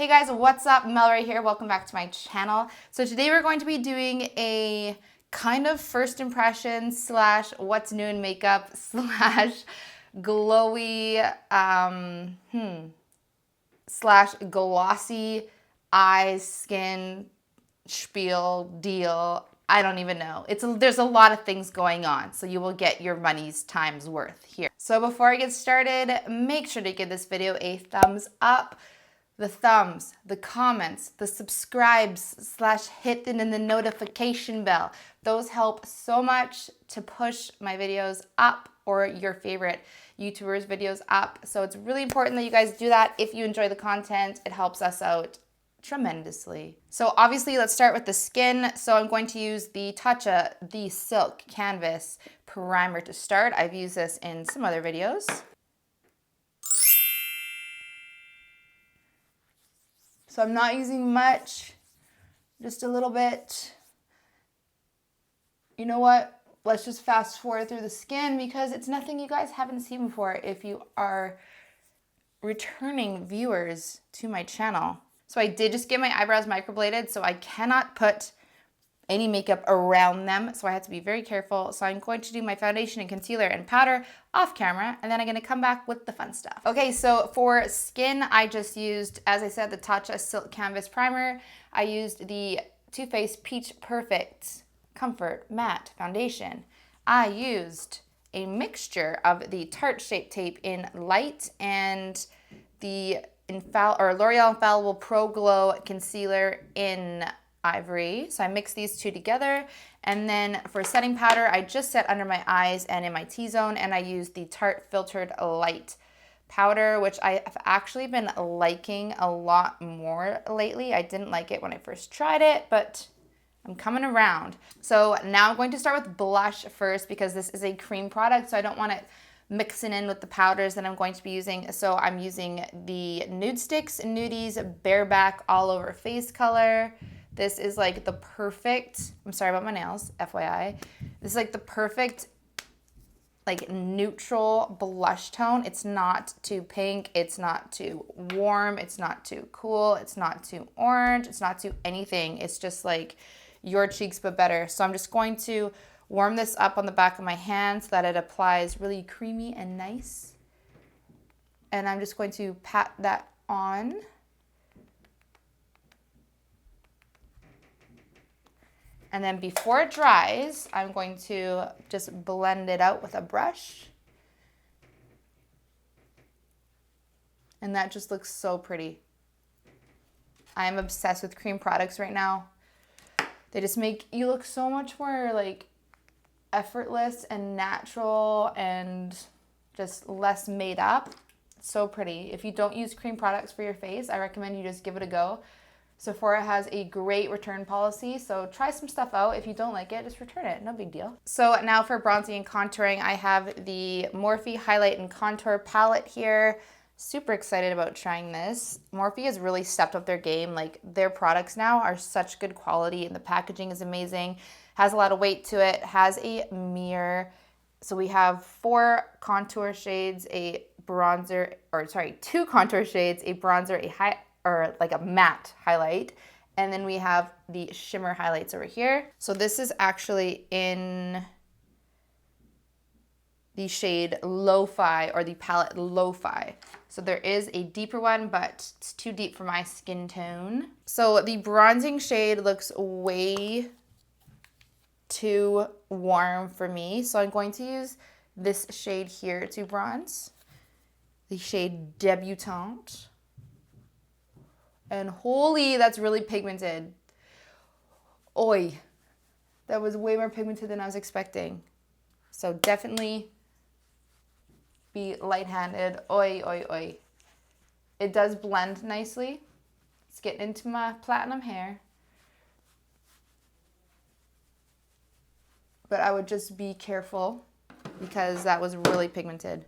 Hey guys, what's up? Melrae here. Welcome back to my channel. So today we're going to be doing a kind of first impression slash what's new in makeup slash glowy slash glossy eyes, skin, spiel, deal. I don't even know. There's a lot of things going on, so you will get your money's time's worth here. So before I get started, make sure to give this video a thumbs up. The thumbs, the comments, the subscribes slash hitting in the notification bell. Those help so much to push my videos up or your favorite YouTubers' videos up. So it's really important that you guys do that. If you enjoy the content, it helps us out tremendously. So obviously let's start with the skin. So I'm going to use the Tatcha, the Silk Canvas Primer to start. I've used this in some other videos. So I'm not using much, just a little bit. You know what? Let's just fast forward through the skin because it's nothing you guys haven't seen before if you are returning viewers to my channel. So I did just get my eyebrows microbladed, so I cannot put any makeup around them, so I had to be very careful. So I'm going to do my foundation and concealer and powder off camera, and then I'm going to come back with the fun stuff. Okay, so for skin, I just used, as I said, the Tatcha Silk Canvas Primer. I used the Too Faced Peach Perfect Comfort Matte Foundation. I used a mixture of the Tarte Shape Tape in light and the L'Oreal Infallible Pro Glow Concealer in Ivory. So I mixed these two together. And then for setting powder, I just set under my eyes and in my T-zone, and I used the Tarte Filtered Light powder, which I have actually been liking a lot more lately. I didn't like it when I first tried it, but I'm coming around. So now I'm going to start with blush first because this is a cream product, so I don't want it mixing in with the powders that I'm going to be using. So I'm using the Nudestix Nudies Bareback All Over Face Color. This is like the perfect, I'm sorry about my nails, FYI. This is like the perfect like neutral blush tone. It's not too pink, it's not too warm, it's not too cool, it's not too orange, it's not too anything. It's just like your cheeks but better. So I'm just going to warm this up on the back of my hand so that it applies really creamy and nice. And I'm just going to pat that on. And then before it dries, I'm going to just blend it out with a brush. And that just looks so pretty. I'm obsessed with cream products right now. They just make you look so much more like effortless and natural and just less made up. It's so pretty. If you don't use cream products for your face, I recommend you just give it a go. Sephora has a great return policy, so try some stuff out. If you don't like it, just return it. No big deal. So now for bronzing and contouring, I have the Morphe Highlight and Contour palette here. Super excited about trying this. Morphe has really stepped up their game. Like, their products now are such good quality and the packaging is amazing. Has a lot of weight to it. Has a mirror. So we have 4 contour shades, a bronzer, or sorry, 2 contour shades, a bronzer, or like a matte highlight. And then we have the shimmer highlights over here. So this is actually in the shade LoFi, or the palette LoFi. So there is a deeper one, but it's too deep for my skin tone. So the bronzing shade looks way too warm for me. So I'm going to use this shade here to bronze. The shade Debutante. And holy, that's really pigmented. Oi, that was way more pigmented than I was expecting. So definitely be light-handed. Oi, oi, oi. It does blend nicely. It's getting into my platinum hair. But I would just be careful because that was really pigmented.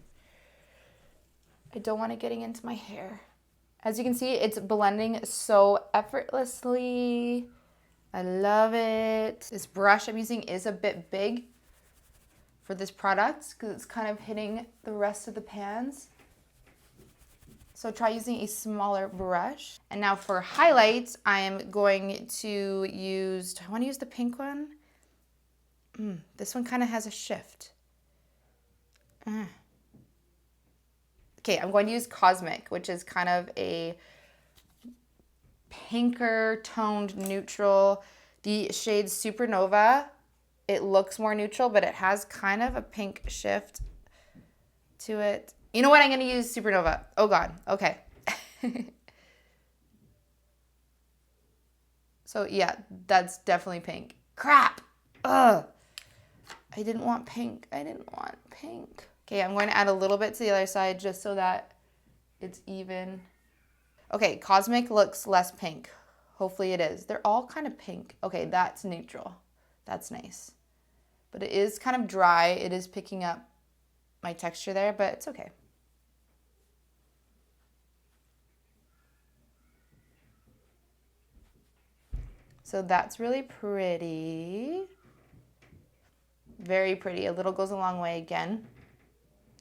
I don't want it getting into my hair. As you can see, it's blending so effortlessly. I love it. This brush I'm using is a bit big for this product because it's kind of hitting the rest of the pans. So try using a smaller brush. And now for highlights, I am going to use, do I want to use the pink one? This one kind of has a shift. Okay, I'm going to use Cosmic, which is kind of a pinker toned neutral. The shade Supernova, it looks more neutral, but it has kind of a pink shift to it. You know what? I'm going to use Supernova. Oh God. Okay. So yeah, that's definitely pink. Crap. Ugh. I didn't want pink. I didn't want pink. Okay, I'm going to add a little bit to the other side just so that it's even. Okay, Cosmic looks less pink. Hopefully it is. They're all kind of pink. Okay, that's neutral. That's nice. But it is kind of dry. It is picking up my texture there, but it's okay. So that's really pretty. Very pretty. A little goes a long way again.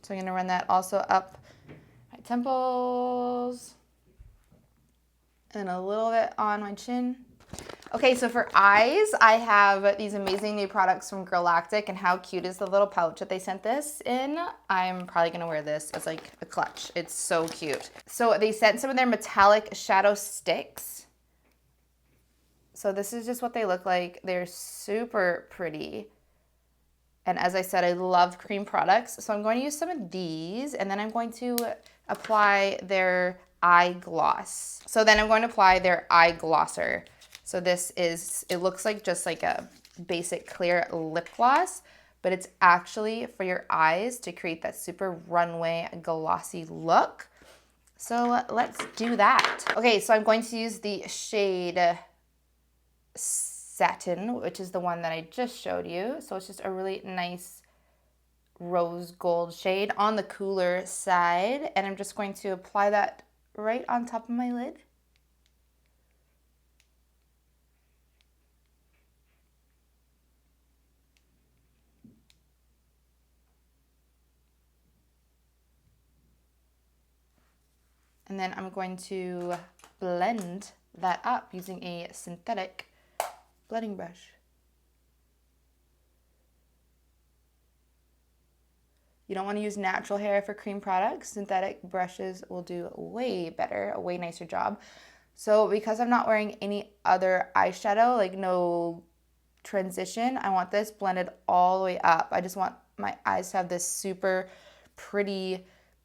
So I'm going to run that also up my temples and a little bit on my chin. Okay, so for eyes, I have these amazing new products from Girlactik, and how cute is the little pouch that they sent this in? I'm probably gonna wear this as like a clutch. It's so cute. So they sent some of their metallic shadow sticks. So this is just what they look like. They're super pretty. And as I said, I love cream products. So I'm going to use some of these, and then I'm going to apply their eye gloss. So then I'm going to apply their eye glosser. So this is, it looks like just like a basic clear lip gloss, but it's actually for your eyes to create that super runway glossy look. So let's do that. Okay, so I'm going to use the shade Satin, which is the one that I just showed you. So it's just a really nice rose gold shade on the cooler side. And I'm just going to apply that right on top of my lid. And then I'm going to blend that up using a synthetic blending brush. You don't want to use natural hair for cream products. Synthetic brushes will do way better, a way nicer job. So because I'm not wearing any other eyeshadow, like no transition, I want this blended all the way up. I just want my eyes to have this super pretty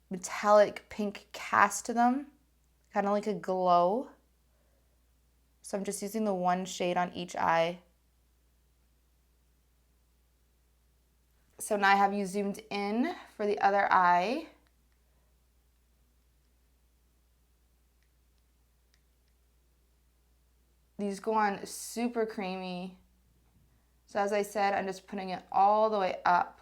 metallic pink cast to them, kind of like a glow. So I'm just using the one shade on each eye. So now I have you zoomed in for the other eye. These go on super creamy. So as I said, I'm just putting it all the way up.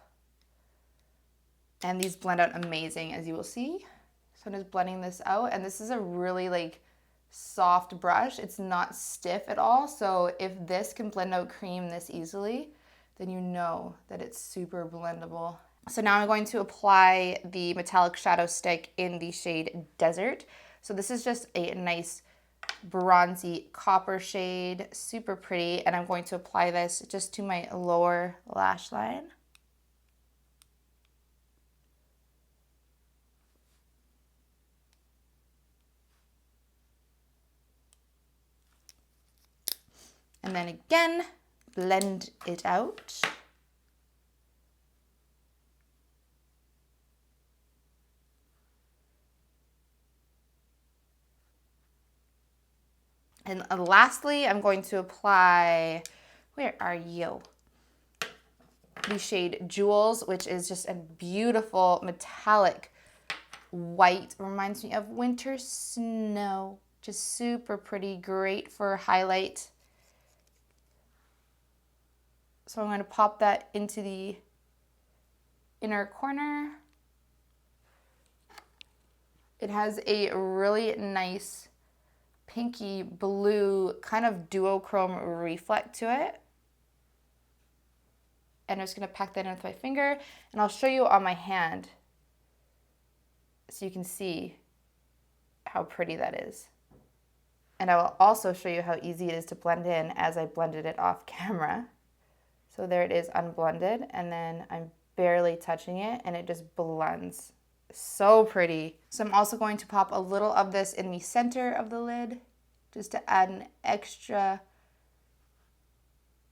And these blend out amazing, as you will see. So I'm just blending this out. And this is a really like soft brush. It's not stiff at all. So if this can blend out cream this easily, then you know that it's super blendable. So now I'm going to apply the metallic shadow stick in the shade Desert. So this is just a nice bronzy copper shade, super pretty. And I'm going to apply this just to my lower lash line. And then again, blend it out. And lastly, I'm going to apply, where are you? The shade Jewels, which is just a beautiful metallic white. Reminds me of winter snow. Just super pretty, great for highlight. So I'm going to pop that into the inner corner. It has a really nice pinky blue kind of duochrome reflect to it. And I'm just going to pack that in with my finger, and I'll show you on my hand so you can see. how pretty that is. And I will also show you how easy it is to blend in as I blended it off camera. So there it is unblended, and then I'm barely touching it and it just blends. So pretty. So I'm also going to pop a little of this in the center of the lid just to add an extra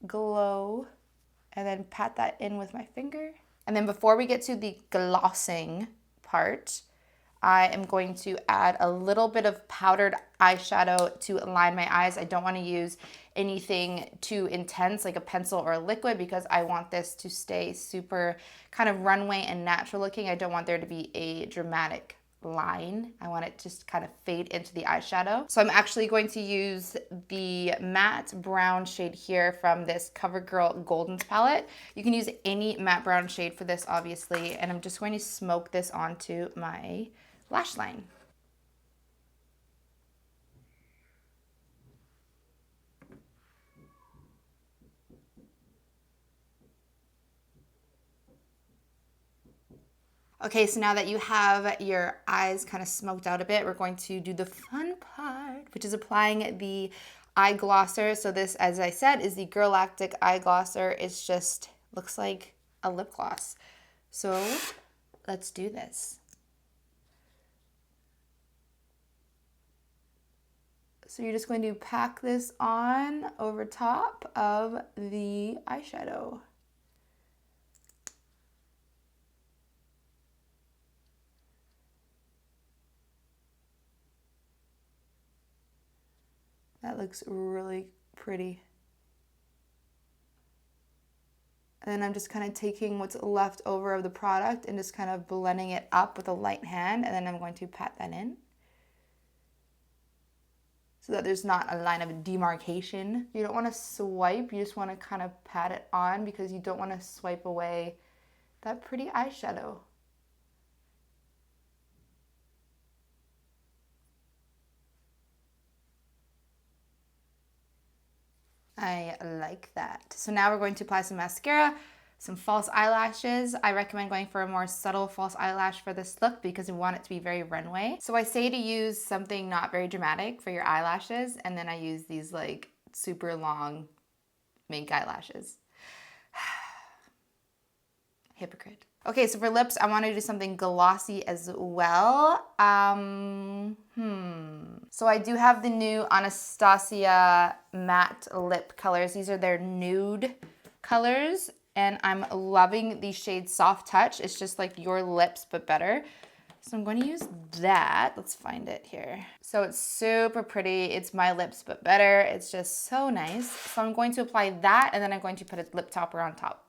glow, and then pat that in with my finger. And then before we get to the glossing part, I am going to add a little bit of powdered eyeshadow to line my eyes. I don't want to use anything too intense like a pencil or a liquid because I want this to stay super kind of runway and natural looking. I don't want there to be a dramatic line. I want it to just kind of fade into the eyeshadow. So I'm actually going to use the matte brown shade here from this CoverGirl Goldens palette. You can use any matte brown shade for this, obviously, and I'm just going to smoke this onto my lash line. Okay, so now that you have your eyes kind of smoked out a bit, we're going to do the fun part, which is applying the eye glosser. So this, as I said, is the Girlactik Eye Glosser. It's just, looks like a lip gloss. So let's do this. So you're just going to pack this on over top of the eyeshadow. That looks really pretty. And then I'm just kind of taking what's left over of the product and just kind of blending it up with a light hand, and then I'm going to pat that in so that there's not a line of demarcation. You don't want to swipe, you just want to kind of pat it on because you don't want to swipe away that pretty eyeshadow. I like that. So now we're going to apply some mascara, some false eyelashes. I recommend going for a more subtle false eyelash for this look because we want it to be very runway. So I say to use something not very dramatic for your eyelashes, and then I use these like super long mink eyelashes. Hypocrite. Okay, so for lips, I want to do something glossy as well. So I do have the new Anastasia matte lip colors. These are their nude colors, and I'm loving the shade Soft Touch. It's just like your lips, but better. So I'm going to use that. Let's find it here. So it's super pretty. It's my lips, but better. It's just so nice. So I'm going to apply that, and then I'm going to put a lip topper on top.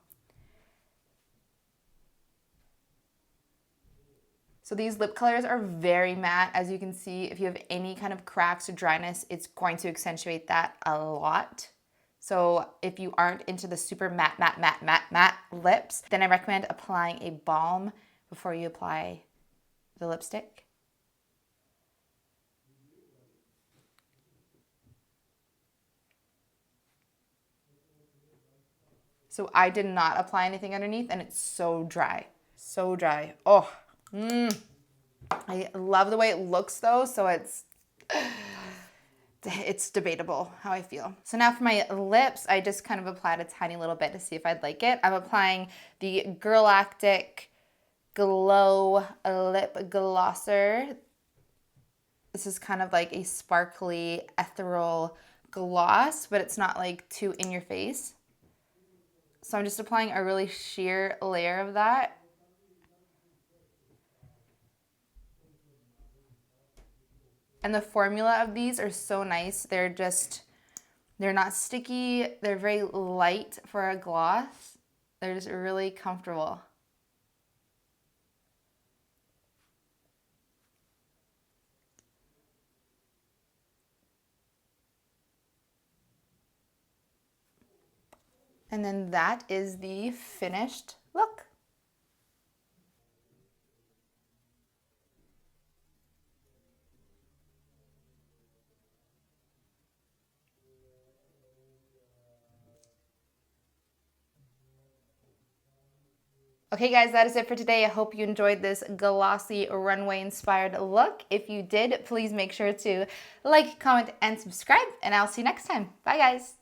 So these lip colors are very matte. As you can see, if you have any kind of cracks or dryness, it's going to accentuate that a lot. So if you aren't into the super matte lips, then I recommend applying a balm before you apply the lipstick. So I did not apply anything underneath, and it's so dry. So dry. Oh. I love the way it looks though, so it's debatable how I feel. So now for my lips, I just kind of applied a tiny little bit to see if I'd like it. I'm applying the Girlactik Glow Lip Glosser. This is kind of like a sparkly, ethereal gloss, but it's not like too in your face. So I'm just applying a really sheer layer of that. And the formula of these are so nice. They're not sticky. They're very light for a gloss. They're just really comfortable. And then that is the finished look. Okay guys, that is it for today. I hope you enjoyed this glossy runway inspired look. If you did, please make sure to like, comment, and subscribe, and I'll see you next time. Bye guys.